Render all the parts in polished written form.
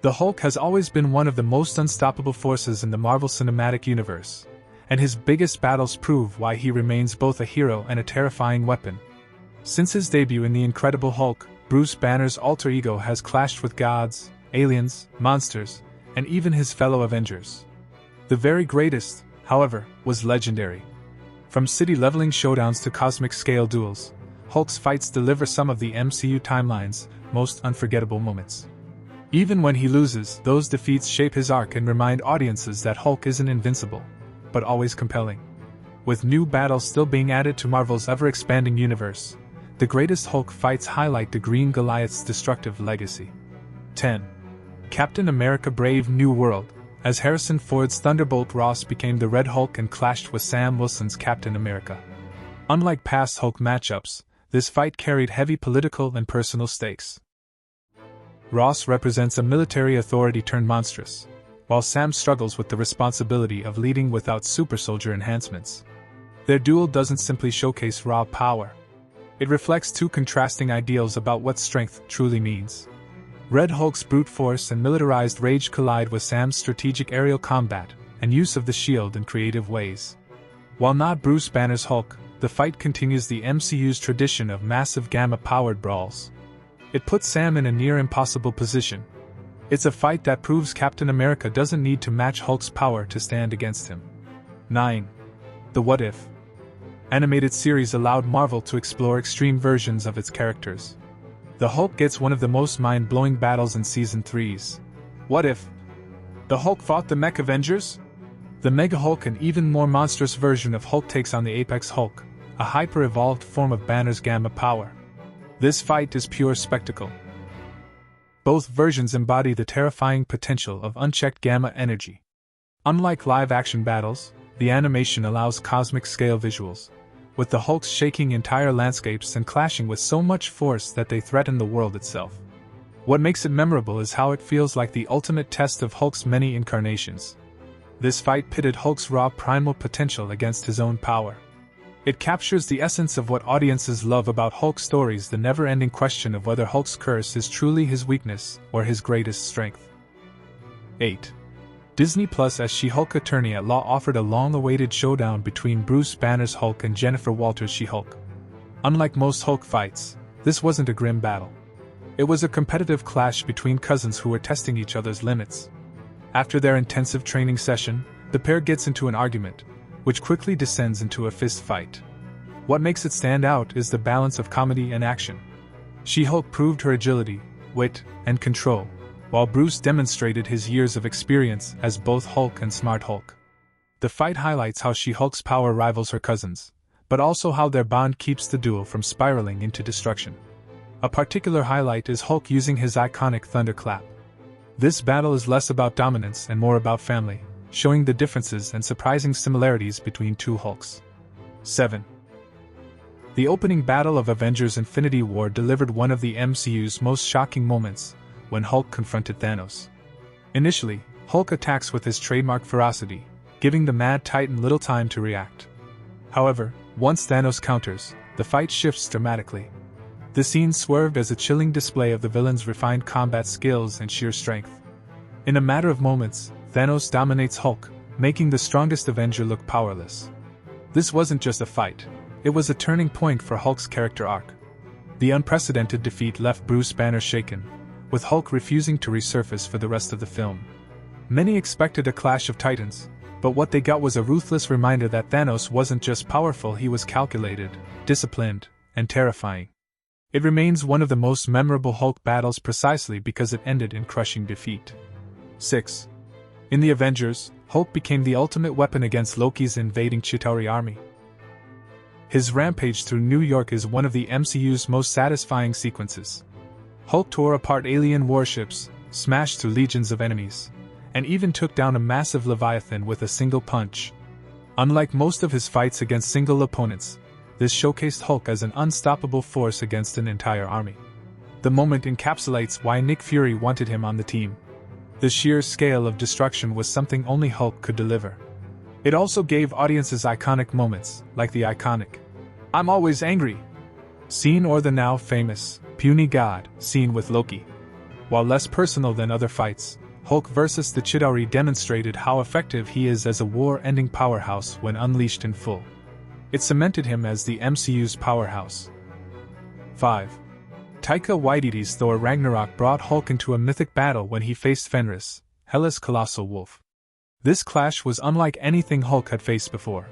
The Hulk has always been one of the most unstoppable forces in the Marvel Cinematic Universe, and his biggest battles prove why he remains both a hero and a terrifying weapon. Since his debut in The Incredible Hulk, Bruce Banner's alter ego has clashed with gods, aliens, monsters, and even his fellow Avengers. The very greatest, however, was legendary. From city-leveling showdowns to cosmic-scale duels, Hulk's fights deliver some of the MCU timeline's most unforgettable moments. Even when he loses, those defeats shape his arc and remind audiences that Hulk isn't invincible, but always compelling. With new battles still being added to Marvel's ever-expanding universe, the greatest Hulk fights highlight the Green Goliath's destructive legacy. 10. Captain America: Brave New World. As Harrison Ford's Thunderbolt Ross became the Red Hulk and clashed with Sam Wilson's Captain America. Unlike past Hulk matchups, this fight carried heavy political and personal stakes. Ross represents a military authority turned monstrous, while Sam struggles with the responsibility of leading without super-soldier enhancements. Their duel doesn't simply showcase raw power. It reflects two contrasting ideals about what strength truly means. Red Hulk's brute force and militarized rage collide with Sam's strategic aerial combat and use of the shield in creative ways. While not Bruce Banner's Hulk, the fight continues the MCU's tradition of massive gamma-powered brawls. It puts Sam in a near-impossible position. It's a fight that proves Captain America doesn't need to match Hulk's power to stand against him. 9. The What If animated series allowed Marvel to explore extreme versions of its characters. The Hulk gets one of the most mind-blowing battles in Season 3's What If the Hulk fought the Mech Avengers? The Mega Hulk, an even more monstrous version of Hulk, takes on the Apex Hulk, a hyper-evolved form of Banner's gamma power. This fight is pure spectacle. Both versions embody the terrifying potential of unchecked gamma energy. Unlike live-action battles, the animation allows cosmic-scale visuals, with the Hulks shaking entire landscapes and clashing with so much force that they threaten the world itself. What makes it memorable is how it feels like the ultimate test of Hulk's many incarnations. This fight pitted Hulk's raw primal potential against his own power. It captures the essence of what audiences love about Hulk stories, the never-ending question of whether Hulk's curse is truly his weakness or his greatest strength. 8. Disney Plus as She-Hulk Attorney at Law offered a long-awaited showdown between Bruce Banner's Hulk and Jennifer Walters' She-Hulk. Unlike most Hulk fights, this wasn't a grim battle. It was a competitive clash between cousins who were testing each other's limits. After their intensive training session, the pair gets into an argument, which quickly descends into a fist fight. What makes it stand out is the balance of comedy and action. She-Hulk proved her agility, wit, and control, while Bruce demonstrated his years of experience as both Hulk and Smart Hulk. The fight highlights how She-Hulk's power rivals her cousins, but also how their bond keeps the duel from spiraling into destruction. A particular highlight is Hulk using his iconic thunderclap. This battle is less about dominance and more about family, showing the differences and surprising similarities between two Hulks. 7. The opening battle of Avengers: Infinity War delivered one of the MCU's most shocking moments, when Hulk confronted Thanos. Initially, Hulk attacks with his trademark ferocity, giving the Mad Titan little time to react. However, once Thanos counters, the fight shifts dramatically. The scene swerved as a chilling display of the villain's refined combat skills and sheer strength. In a matter of moments, Thanos dominates Hulk, making the strongest Avenger look powerless. This wasn't just a fight, it was a turning point for Hulk's character arc. The unprecedented defeat left Bruce Banner shaken, with Hulk refusing to resurface for the rest of the film. Many expected a clash of titans, but what they got was a ruthless reminder that Thanos wasn't just powerful, he was calculated, disciplined, and terrifying. It remains one of the most memorable Hulk battles precisely because it ended in crushing defeat. 6. In the Avengers, Hulk became the ultimate weapon against Loki's invading Chitauri army. His rampage through New York is one of the MCU's most satisfying sequences. Hulk tore apart alien warships, smashed through legions of enemies, and even took down a massive Leviathan with a single punch. Unlike most of his fights against single opponents, this showcased Hulk as an unstoppable force against an entire army. The moment encapsulates why Nick Fury wanted him on the team. The sheer scale of destruction was something only Hulk could deliver. It also gave audiences iconic moments, like the iconic "I'm always angry" scene or the now famous puny god scene with Loki. While less personal than other fights, Hulk vs. the Chitauri demonstrated how effective he is as a war-ending powerhouse when unleashed in full. It cemented him as the MCU's powerhouse. 5. Taika Waititi's Thor Ragnarok brought Hulk into a mythic battle when he faced Fenris, Hela's colossal wolf. This clash was unlike anything Hulk had faced before.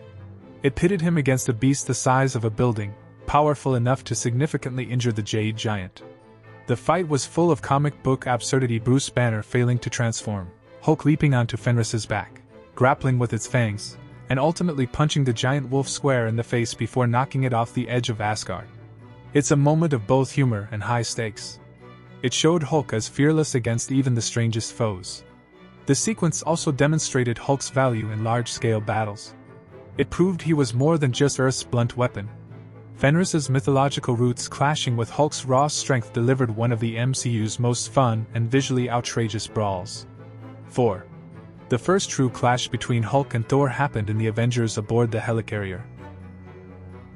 It pitted him against a beast the size of a building, powerful enough to significantly injure the Jade Giant. The fight was full of comic book absurdity, Bruce Banner failing to transform, Hulk leaping onto Fenris's back, grappling with its fangs, and ultimately punching the giant wolf square in the face before knocking it off the edge of Asgard. It's a moment of both humor and high stakes. It showed Hulk as fearless against even the strangest foes. The sequence also demonstrated Hulk's value in large-scale battles. It proved he was more than just Earth's blunt weapon. Fenris's mythological roots clashing with Hulk's raw strength delivered one of the MCU's most fun and visually outrageous brawls. 4. The first true clash between Hulk and Thor happened in the Avengers aboard the Helicarrier.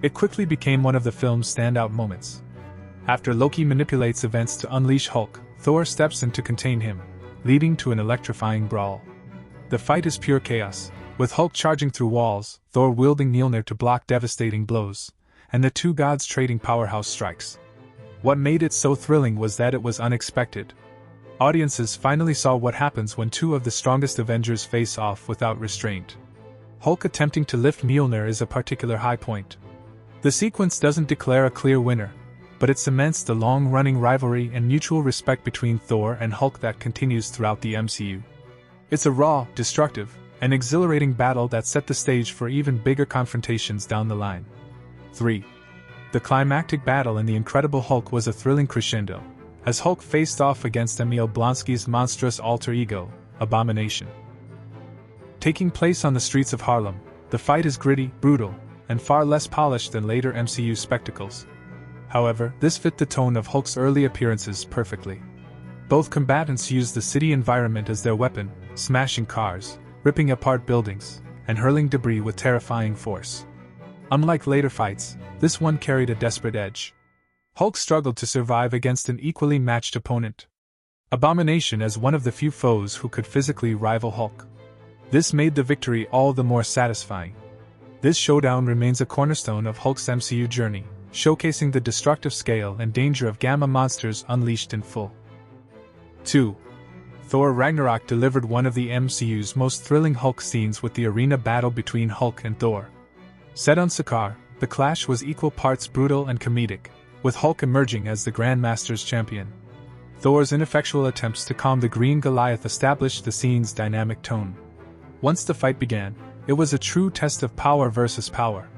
It quickly became one of the film's standout moments. After Loki manipulates events to unleash Hulk, Thor steps in to contain him, leading to an electrifying brawl. The fight is pure chaos, with Hulk charging through walls, Thor wielding Mjolnir to block devastating blows, and the two gods trading powerhouse strikes. What made it so thrilling was that it was unexpected. Audiences finally saw what happens when two of the strongest Avengers face off without restraint. Hulk attempting to lift Mjolnir is a particular high point. The sequence doesn't declare a clear winner, but it cements the long-running rivalry and mutual respect between Thor and Hulk that continues throughout the MCU. It's a raw, destructive, and exhilarating battle that set the stage for even bigger confrontations down the line. 3. The climactic battle in The Incredible Hulk was a thrilling crescendo, as Hulk faced off against Emil Blonsky's monstrous alter ego, Abomination. Taking place on the streets of Harlem, the fight is gritty, brutal, and far less polished than later MCU spectacles. However, this fit the tone of Hulk's early appearances perfectly. Both combatants used the city environment as their weapon, smashing cars, ripping apart buildings, and hurling debris with terrifying force. Unlike later fights, this one carried a desperate edge. Hulk struggled to survive against an equally matched opponent, Abomination, as one of the few foes who could physically rival Hulk. This made the victory all the more satisfying. This showdown remains a cornerstone of Hulk's MCU journey, showcasing the destructive scale and danger of Gamma monsters unleashed in full. 2. Thor Ragnarok delivered one of the MCU's most thrilling Hulk scenes with the arena battle between Hulk and Thor. Set on Sakaar, the clash was equal parts brutal and comedic, with Hulk emerging as the Grandmaster's champion. Thor's ineffectual attempts to calm the green Goliath established the scene's dynamic tone. Once the fight began, it was a true test of power versus power.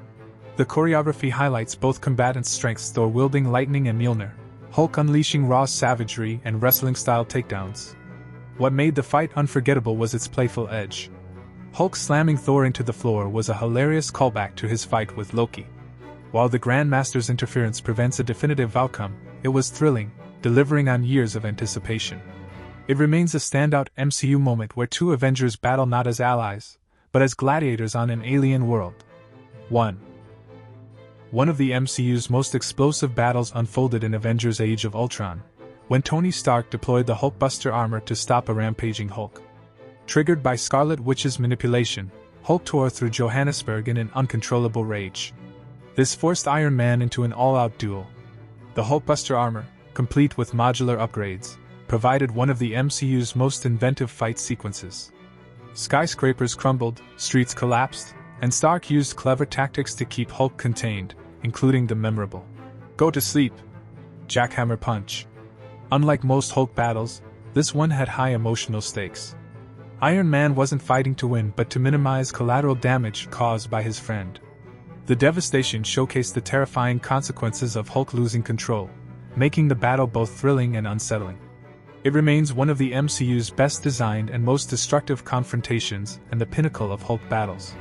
The choreography highlights both combatants' strengths, Thor wielding lightning and Mjolnir, Hulk unleashing raw savagery and wrestling-style takedowns. What made the fight unforgettable was its playful edge. Hulk slamming Thor into the floor was a hilarious callback to his fight with Loki. While the Grandmaster's interference prevents a definitive outcome, it was thrilling, delivering on years of anticipation. It remains a standout MCU moment where two Avengers battle not as allies, but as gladiators on an alien world. 1. One of the MCU's most explosive battles unfolded in Avengers Age of Ultron, when Tony Stark deployed the Hulkbuster armor to stop a rampaging Hulk. Triggered by Scarlet Witch's manipulation, Hulk tore through Johannesburg in an uncontrollable rage. This forced Iron Man into an all-out duel. The Hulkbuster armor, complete with modular upgrades, provided one of the MCU's most inventive fight sequences. Skyscrapers crumbled, streets collapsed, and Stark used clever tactics to keep Hulk contained, including the memorable "Go to sleep" jackhammer punch. Unlike most Hulk battles, this one had high emotional stakes. Iron Man wasn't fighting to win but to minimize collateral damage caused by his friend. The devastation showcased the terrifying consequences of Hulk losing control, making the battle both thrilling and unsettling. It remains one of the MCU's best designed and most destructive confrontations and the pinnacle of Hulk battles.